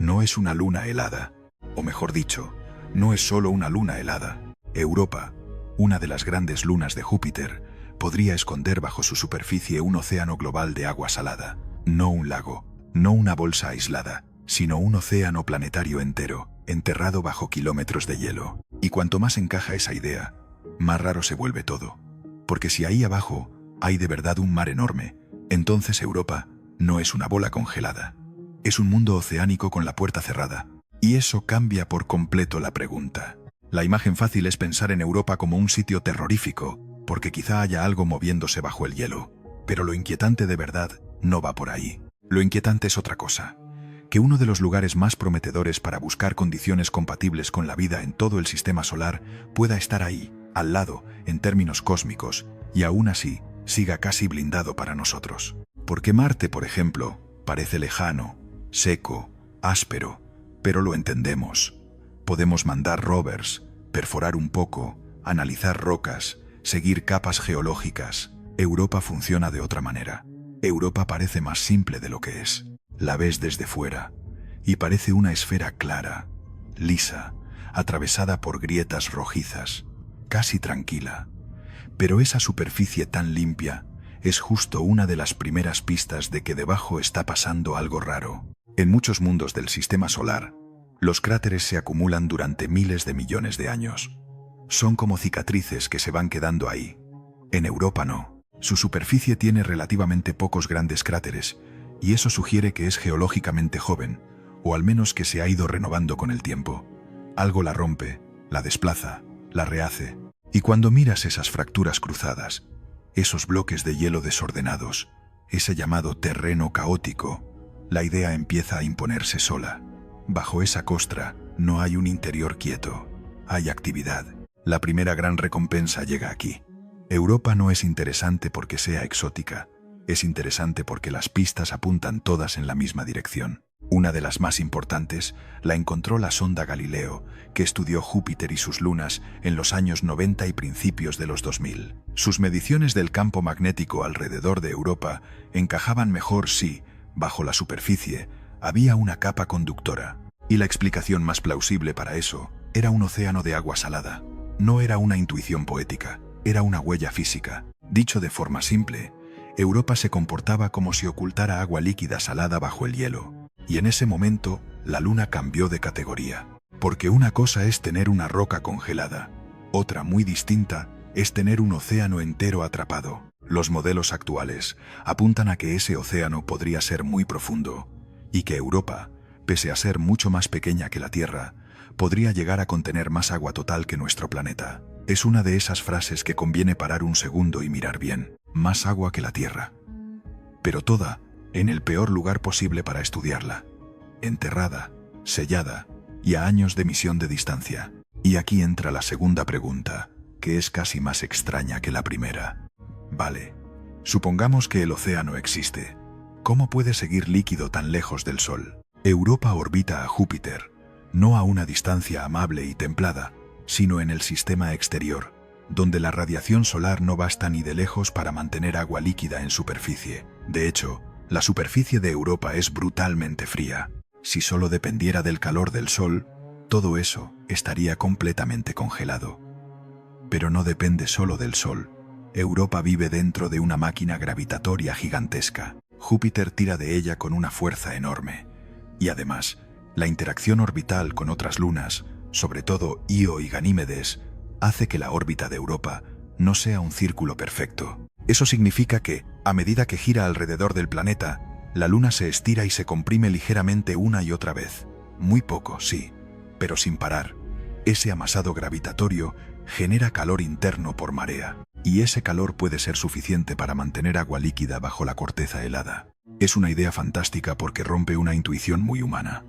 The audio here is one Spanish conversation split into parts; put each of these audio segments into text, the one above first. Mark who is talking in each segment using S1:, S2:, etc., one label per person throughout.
S1: no es una luna helada, o mejor dicho, no es solo una luna helada. Europa, una de las grandes lunas de Júpiter, podría esconder bajo su superficie un océano global de agua salada. No un lago, no una bolsa aislada, sino un océano planetario entero, enterrado bajo kilómetros de hielo. Y cuanto más encaja esa idea, más raro se vuelve todo. Porque si ahí abajo hay de verdad un mar enorme, entonces Europa no es una bola congelada. Es un mundo oceánico con la puerta cerrada. Y eso cambia por completo la pregunta. La imagen fácil es pensar en Europa como un sitio terrorífico, porque quizá haya algo moviéndose bajo el hielo. Pero lo inquietante de verdad no va por ahí. Lo inquietante es otra cosa. Que uno de los lugares más prometedores para buscar condiciones compatibles con la vida en todo el sistema solar pueda estar ahí, al lado, en términos cósmicos, y aún así siga casi blindado para nosotros. Porque Marte, por ejemplo, parece lejano, seco, áspero, pero lo entendemos. Podemos mandar rovers, perforar un poco, analizar rocas, seguir capas geológicas. Europa funciona de otra manera. Europa parece más simple de lo que es. La ves desde fuera, y parece una esfera clara, lisa, atravesada por grietas rojizas, casi tranquila. Pero esa superficie tan limpia es justo una de las primeras pistas de que debajo está pasando algo raro. En muchos mundos del sistema solar, los cráteres se acumulan durante miles de millones de años. Son como cicatrices que se van quedando ahí. En Europa no. Su superficie tiene relativamente pocos grandes cráteres, y eso sugiere que es geológicamente joven, o al menos que se ha ido renovando con el tiempo. Algo la rompe, la desplaza, la rehace. Y cuando miras esas fracturas cruzadas, esos bloques de hielo desordenados, ese llamado terreno caótico, la idea empieza a imponerse sola. Bajo esa costra no hay un interior quieto, hay actividad. La primera gran recompensa llega aquí. Europa no es interesante porque sea exótica, es interesante porque las pistas apuntan todas en la misma dirección. Una de las más importantes la encontró la sonda Galileo, que estudió Júpiter y sus lunas en los años 90 y principios de los 2000. Sus mediciones del campo magnético alrededor de Europa encajaban mejor si, bajo la superficie, había una capa conductora. Y la explicación más plausible para eso era un océano de agua salada. No era una intuición poética, era una huella física. Dicho de forma simple, Europa se comportaba como si ocultara agua líquida salada bajo el hielo. Y en ese momento, la Luna cambió de categoría. Porque una cosa es tener una roca congelada, otra muy distinta es tener un océano entero atrapado. Los modelos actuales apuntan a que ese océano podría ser muy profundo, y que Europa, pese a ser mucho más pequeña que la Tierra, podría llegar a contener más agua total que nuestro planeta. Es una de esas frases que conviene parar un segundo y mirar bien. Más agua que la Tierra. Pero toda en el peor lugar posible para estudiarla. Enterrada, sellada y a años de misión de distancia. Y aquí entra la segunda pregunta, que es casi más extraña que la primera. Vale, supongamos que el océano existe. ¿Cómo puede seguir líquido tan lejos del Sol? Europa orbita a Júpiter, no a una distancia amable y templada, sino en el sistema exterior, donde la radiación solar no basta ni de lejos para mantener agua líquida en superficie. De hecho, la superficie de Europa es brutalmente fría. Si solo dependiera del calor del Sol, todo eso estaría completamente congelado. Pero no depende solo del Sol. Europa vive dentro de una máquina gravitatoria gigantesca. Júpiter tira de ella con una fuerza enorme. Y además, la interacción orbital con otras lunas, sobre todo Io y Ganímedes, hace que la órbita de Europa no sea un círculo perfecto. Eso significa que, a medida que gira alrededor del planeta, la Luna se estira y se comprime ligeramente una y otra vez. Muy poco, sí, pero sin parar. Ese amasado gravitatorio genera calor interno por marea, y ese calor puede ser suficiente para mantener agua líquida bajo la corteza helada. Es una idea fantástica porque rompe una intuición muy humana.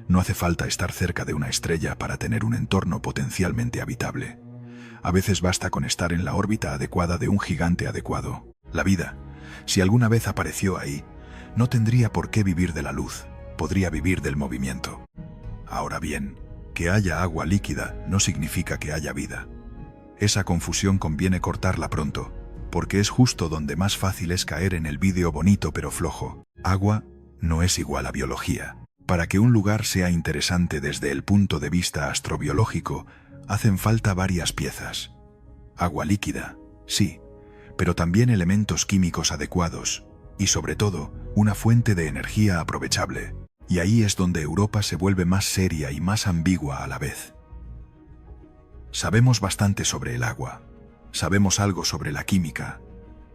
S1: No hace falta estar cerca de una estrella para tener un entorno potencialmente habitable. A veces basta con estar en la órbita adecuada de un gigante adecuado. La vida, si alguna vez apareció ahí, no tendría por qué vivir de la luz, podría vivir del movimiento. Ahora bien, que haya agua líquida no significa que haya vida. Esa confusión conviene cortarla pronto, porque es justo donde más fácil es caer en el vídeo bonito pero flojo. Agua no es igual a biología. Para que un lugar sea interesante desde el punto de vista astrobiológico, hacen falta varias piezas. Agua líquida, sí, pero también elementos químicos adecuados y, sobre todo, una fuente de energía aprovechable. Y ahí es donde Europa se vuelve más seria y más ambigua a la vez. Sabemos bastante sobre el agua, sabemos algo sobre la química,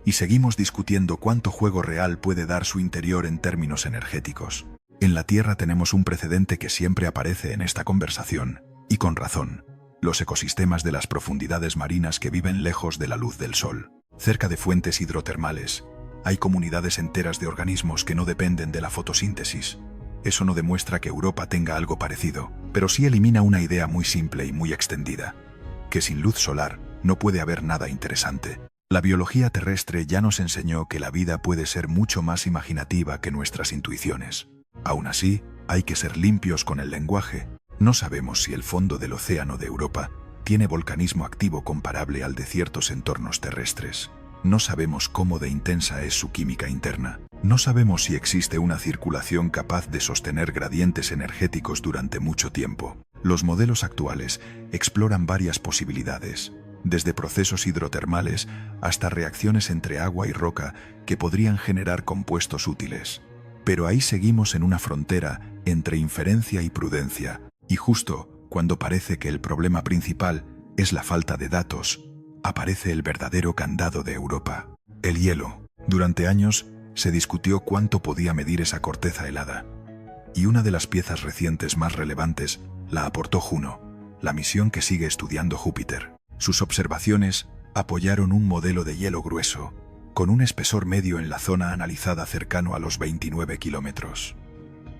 S1: y seguimos discutiendo cuánto juego real puede dar su interior en términos energéticos. En la Tierra tenemos un precedente que siempre aparece en esta conversación, y con razón: los ecosistemas de las profundidades marinas que viven lejos de la luz del sol. Cerca de fuentes hidrotermales, hay comunidades enteras de organismos que no dependen de la fotosíntesis. Eso no demuestra que Europa tenga algo parecido, pero sí elimina una idea muy simple y muy extendida: que sin luz solar no puede haber nada interesante. La biología terrestre ya nos enseñó que la vida puede ser mucho más imaginativa que nuestras intuiciones. Aún así, hay que ser limpios con el lenguaje. No sabemos si el fondo del océano de Europa tiene volcanismo activo comparable al de ciertos entornos terrestres. No sabemos cómo de intensa es su química interna. No sabemos si existe una circulación capaz de sostener gradientes energéticos durante mucho tiempo. Los modelos actuales exploran varias posibilidades, desde procesos hidrotermales hasta reacciones entre agua y roca que podrían generar compuestos útiles. Pero ahí seguimos en una frontera entre inferencia y prudencia, y justo cuando parece que el problema principal es la falta de datos, aparece el verdadero candado de Europa: el hielo. Durante años se discutió cuánto podía medir esa corteza helada, y una de las piezas recientes más relevantes la aportó Juno, la misión que sigue estudiando Júpiter. Sus observaciones apoyaron un modelo de hielo grueso, con un espesor medio en la zona analizada cercano a los 29 kilómetros.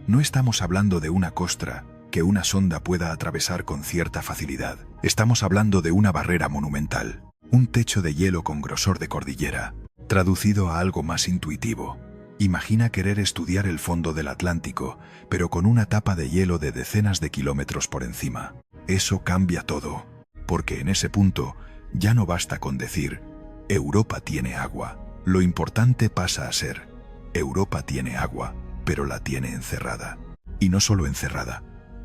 S1: No estamos hablando de una costra que una sonda pueda atravesar con cierta facilidad. Estamos hablando de una barrera monumental, un techo de hielo con grosor de cordillera. Traducido a algo más intuitivo, imagina querer estudiar el fondo del Atlántico, pero con una tapa de hielo de decenas de kilómetros por encima. Eso cambia todo, porque en ese punto ya no basta con decir Europa tiene agua. Lo importante pasa a ser: Europa tiene agua, pero la tiene encerrada. Y no solo encerrada,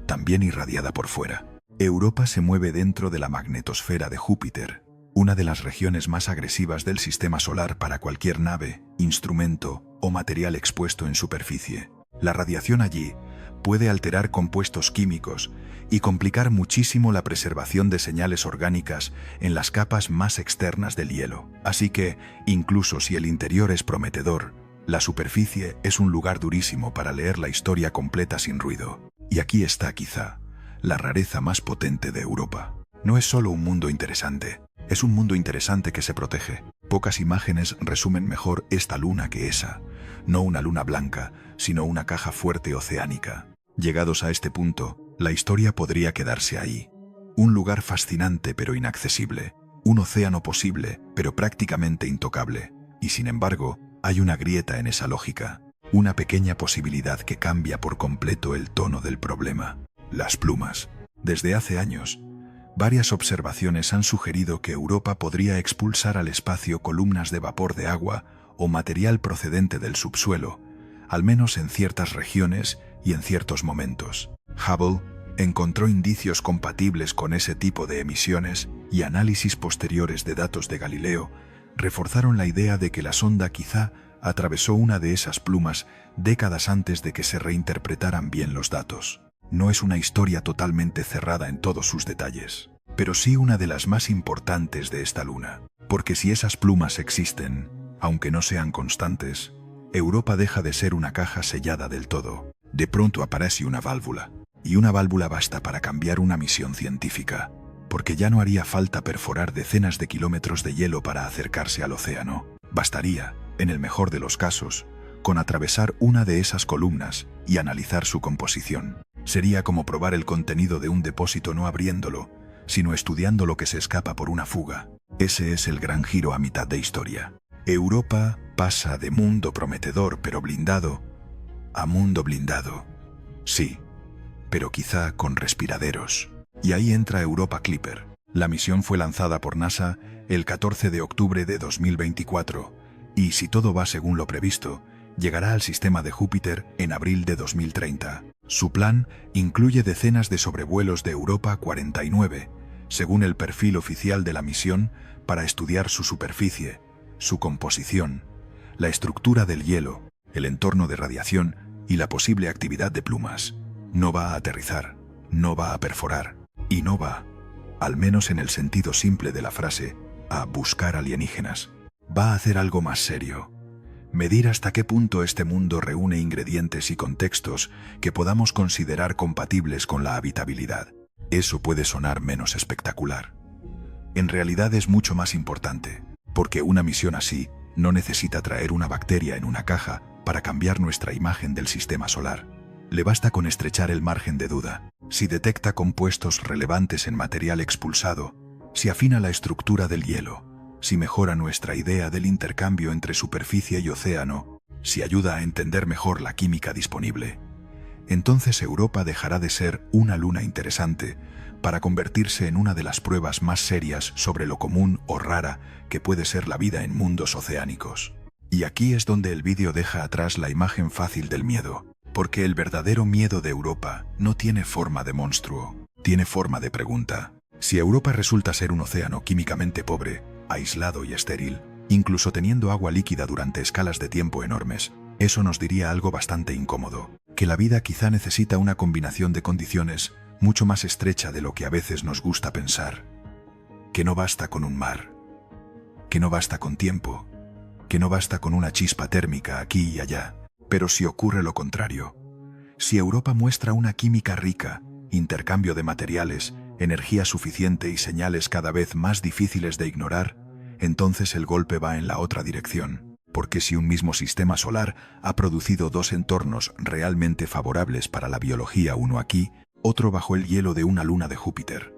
S1: también irradiada por fuera. Europa se mueve dentro de la magnetosfera de Júpiter, una de las regiones más agresivas del sistema solar para cualquier nave, instrumento o material expuesto en superficie. La radiación allí puede alterar compuestos químicos y complicar muchísimo la preservación de señales orgánicas en las capas más externas del hielo. Así que, incluso si el interior es prometedor, la superficie es un lugar durísimo para leer la historia completa sin ruido. Y aquí está quizá la rareza más potente de Europa. No es solo un mundo interesante, es un mundo interesante que se protege. Pocas imágenes resumen mejor esta luna que esa. No una luna blanca, sino una caja fuerte oceánica. Llegados a este punto, la historia podría quedarse ahí. Un lugar fascinante pero inaccesible. Un océano posible, pero prácticamente intocable. Y sin embargo, hay una grieta en esa lógica. Una pequeña posibilidad que cambia por completo el tono del problema: las plumas. Desde hace años, varias observaciones han sugerido que Europa podría expulsar al espacio columnas de vapor de agua o material procedente del subsuelo, al menos en ciertas regiones y en ciertos momentos. Hubble encontró indicios compatibles con ese tipo de emisiones, y análisis posteriores de datos de Galileo reforzaron la idea de que la sonda quizá atravesó una de esas plumas décadas antes de que se reinterpretaran bien los datos. No es una historia totalmente cerrada en todos sus detalles, pero sí una de las más importantes de esta luna. Porque si esas plumas existen, aunque no sean constantes, Europa deja de ser una caja sellada del todo. De pronto aparece una válvula, y una válvula basta para cambiar una misión científica, porque ya no haría falta perforar decenas de kilómetros de hielo para acercarse al océano. Bastaría, en el mejor de los casos, con atravesar una de esas columnas y analizar su composición. Sería como probar el contenido de un depósito no abriéndolo, sino estudiando lo que se escapa por una fuga. Ese es el gran giro a mitad de historia. Europa pasa de mundo prometedor pero blindado a mundo blindado. Sí, pero quizá con respiraderos. Y ahí entra Europa Clipper. La misión fue lanzada por NASA el 14 de octubre de 2024, y si todo va según lo previsto, llegará al sistema de Júpiter en abril de 2030. Su plan incluye decenas de sobrevuelos de Europa 49, según el perfil oficial de la misión, para estudiar su superficie, su composición, la estructura del hielo, el entorno de radiación y la posible actividad de plumas. No va a aterrizar, no va a perforar, y no va, al menos en el sentido simple de la frase, a buscar alienígenas. Va a hacer algo más serio. Medir hasta qué punto este mundo reúne ingredientes y contextos que podamos considerar compatibles con la habitabilidad. Eso puede sonar menos espectacular. En realidad es mucho más importante, porque una misión así no necesita traer una bacteria en una caja para cambiar nuestra imagen del sistema solar. Le basta con estrechar el margen de duda. Si detecta compuestos relevantes en material expulsado, si afina la estructura del hielo, si mejora nuestra idea del intercambio entre superficie y océano, si ayuda a entender mejor la química disponible, entonces Europa dejará de ser una luna interesante para convertirse en una de las pruebas más serias sobre lo común o rara que puede ser la vida en mundos oceánicos. Y aquí es donde el vídeo deja atrás la imagen fácil del miedo, porque el verdadero miedo de Europa no tiene forma de monstruo, tiene forma de pregunta. Si Europa resulta ser un océano químicamente pobre, aislado y estéril, incluso teniendo agua líquida durante escalas de tiempo enormes, eso nos diría algo bastante incómodo, que la vida quizá necesita una combinación de condiciones mucho más estrecha de lo que a veces nos gusta pensar. Que no basta con un mar, que no basta con tiempo, que no basta con una chispa térmica aquí y allá. Pero si ocurre lo contrario, si Europa muestra una química rica, intercambio de materiales, energía suficiente y señales cada vez más difíciles de ignorar, entonces el golpe va en la otra dirección. Porque si un mismo sistema solar ha producido dos entornos realmente favorables para la biología, uno aquí, otro bajo el hielo de una luna de Júpiter,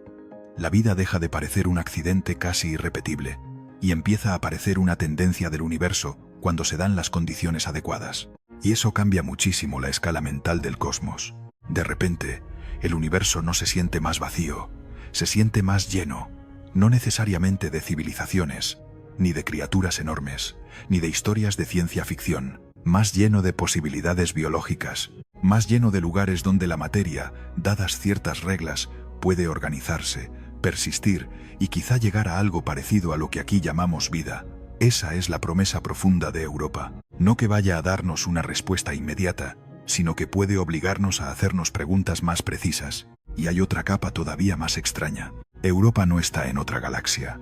S1: la vida deja de parecer un accidente casi irrepetible y empieza a parecer una tendencia del universo cuando se dan las condiciones adecuadas. Y eso cambia muchísimo la escala mental del cosmos. De repente, el universo no se siente más vacío, se siente más lleno, no necesariamente de civilizaciones, ni de criaturas enormes, ni de historias de ciencia ficción, más lleno de posibilidades biológicas, más lleno de lugares donde la materia, dadas ciertas reglas, puede organizarse, persistir y quizá llegar a algo parecido a lo que aquí llamamos vida. Esa es la promesa profunda de Europa. No que vaya a darnos una respuesta inmediata, sino que puede obligarnos a hacernos preguntas más precisas. Y hay otra capa todavía más extraña. Europa no está en otra galaxia.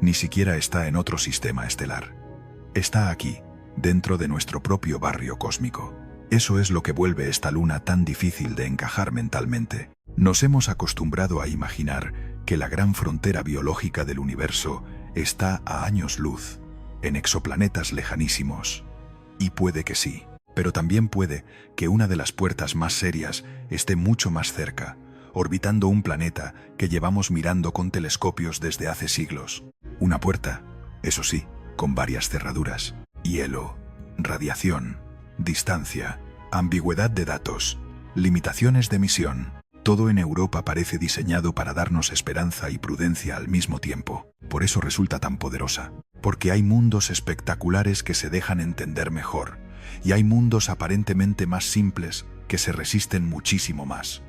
S1: Ni siquiera está en otro sistema estelar. Está aquí, dentro de nuestro propio barrio cósmico. Eso es lo que vuelve esta luna tan difícil de encajar mentalmente. Nos hemos acostumbrado a imaginar que la gran frontera biológica del universo está a años luz, en exoplanetas lejanísimos. Y puede que sí, pero también puede que una de las puertas más serias esté mucho más cerca, orbitando un planeta que llevamos mirando con telescopios desde hace siglos. Una puerta, eso sí, con varias cerraduras, hielo, radiación, distancia, ambigüedad de datos, limitaciones de misión. Todo en Europa parece diseñado para darnos esperanza y prudencia al mismo tiempo. Por eso resulta tan poderosa. Porque hay mundos espectaculares que se dejan entender mejor, y hay mundos aparentemente más simples que se resisten muchísimo más.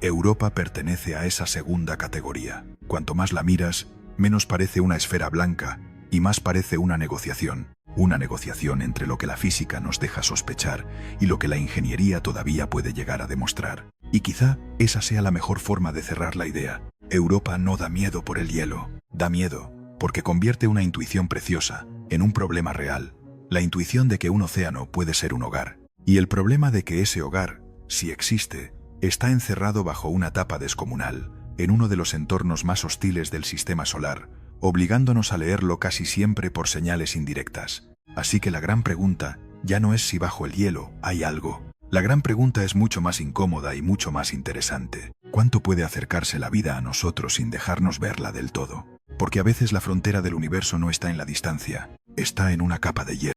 S1: Europa pertenece a esa segunda categoría. Cuanto más la miras, menos parece una esfera blanca y más parece una negociación. Una negociación entre lo que la física nos deja sospechar y lo que la ingeniería todavía puede llegar a demostrar. Y quizá esa sea la mejor forma de cerrar la idea. Europa no da miedo por el hielo, da miedo porque convierte una intuición preciosa en un problema real. La intuición de que un océano puede ser un hogar. Y el problema de que ese hogar, si existe, está encerrado bajo una tapa descomunal, en uno de los entornos más hostiles del sistema solar, obligándonos a leerlo casi siempre por señales indirectas. Así que la gran pregunta ya no es si bajo el hielo hay algo. La gran pregunta es mucho más incómoda y mucho más interesante. ¿Cuánto puede acercarse la vida a nosotros sin dejarnos verla del todo? Porque a veces la frontera del universo no está en la distancia, está en una capa de hielo.